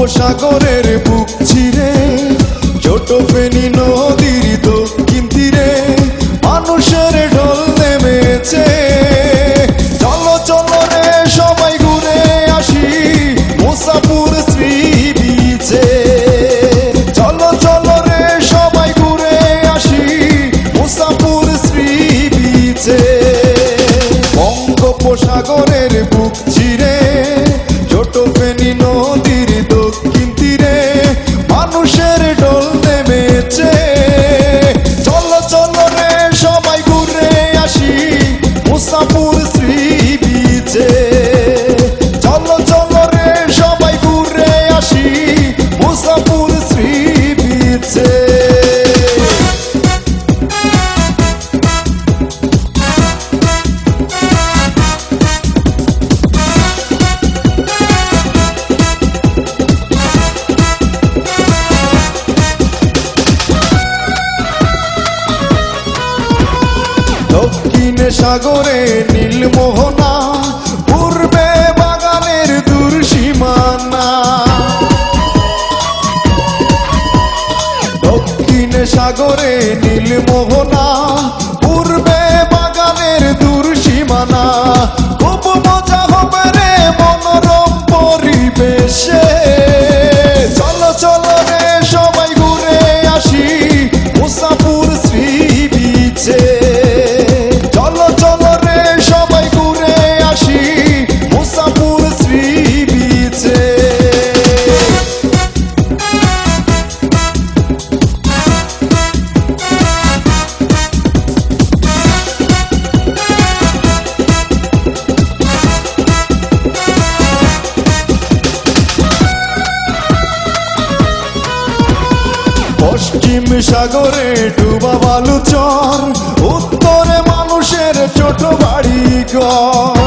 বঙ্গোপসাগরের বুক চিরে ছোট ফেনী নদীর দক্ষিণ তীরে মানুষের ঢল নেমেছে। চলো চলো রে সবাই ঘুরে আসি মুসাপুর শ্রী বিচে। চলো চলো রে সবাই ঘুরে আসি মুসাপুর শ্রী বিচে। বঙ্গোপসাগরের বুক চিরে ছোট ফেনী নদীর দক্ষিণ তীরে মানুষের ঢল নেমেছে। চলো চলো রে সবাই ঘুরে আসি মুসাপুর শ্রী বিচে। চলো চলো রে সবাই ঘুরে আসি মুসাপুর শ্রী বিচে। দক্ষিণে সাগরে নীল মোহনা পূর্বে বাগানের দূর সীমানা। দক্ষিণে সাগরে নীল মোহনা পূর্বে বাগানের দূর সীমানা। খুব মজা হবে রে মনোরম পরিবেশে। চলো চলো রে সবাই ঘুরে আসি মুসাপুর শ্রী বিচে। চলো চলো রে সবাই ঘুরে আসি মুসাপুর শ্রী বিচে। পশ্চিম সাগরে ডুবা বালুচর উত্তরে মানুষের ছোট বাড়ি ঘর।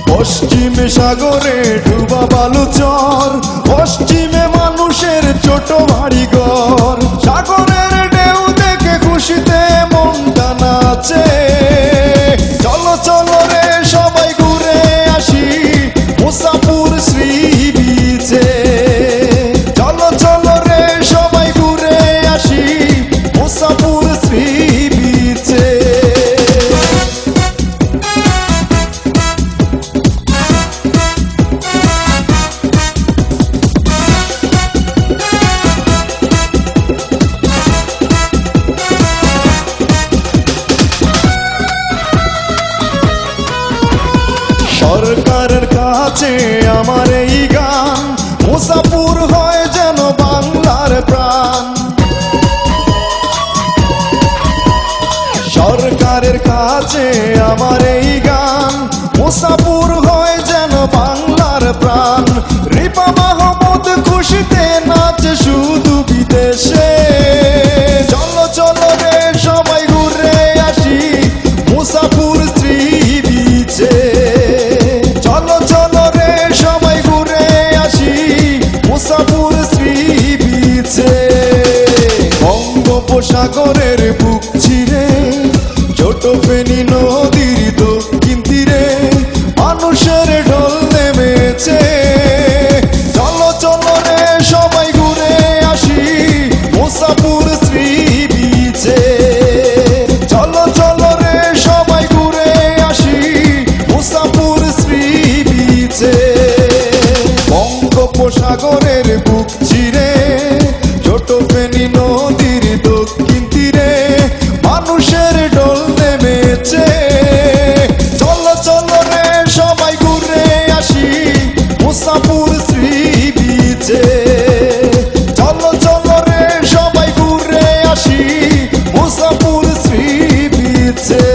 পশ্চিম সাগরে ডুবা বালুচর পশ্চিমে মানুষের ছোট বাড়ি ঘর। সাগরের ঢেউ দেখে খুশিতে মনটা নাচে। চলো চলো রে সবাই ঘুরে আসি মুসাপুর শ্রী বিচে। চলো চলো রে সবাই ঘুরে আসি মুসাপুর শ্রী বিচে। সরকারের কাছে আমার এই গান মুসাপুর হয় যেন বাংলার প্রাণ। সরকারের কাছে আমার এই গান মুসাপুর হয় যেন বাংলার প্রাণ। রিপা মাহমুদ খুশিতে নাচে শুধু বিদেশে। চলো চলো রে সবাই ঘুরে আসি মুসাপুর শ্রী বিচে। চলো চলো রে সবাই ঘুরে আসি মুসাপুর শ্রী বিচে। বঙ্গোপসাগরের বুক চিরে ছোট ফেনী নদীর দক্ষিণ তীরে মানুষের ঢল নেমেছে। চলো চলো রে সবাই ঘুরে আসি মুসাপুর শ্রী বিচে। চলো চলো রে সবাই ঘুরে আসি মুসাপুর শ্রী বিচে। বঙ্গোপসাগরের বুক চিরে ছোট ফেনী নদীর দক্ষিণ তীরে মানুষের ঢল নেমেছে। চলো চলো রে সবাই ঘুরে আসি মুসাপুর শ্রী বিচে। চলো চলো রে সবাই ঘুরে আসি মুসাপুর শ্রী বিচে।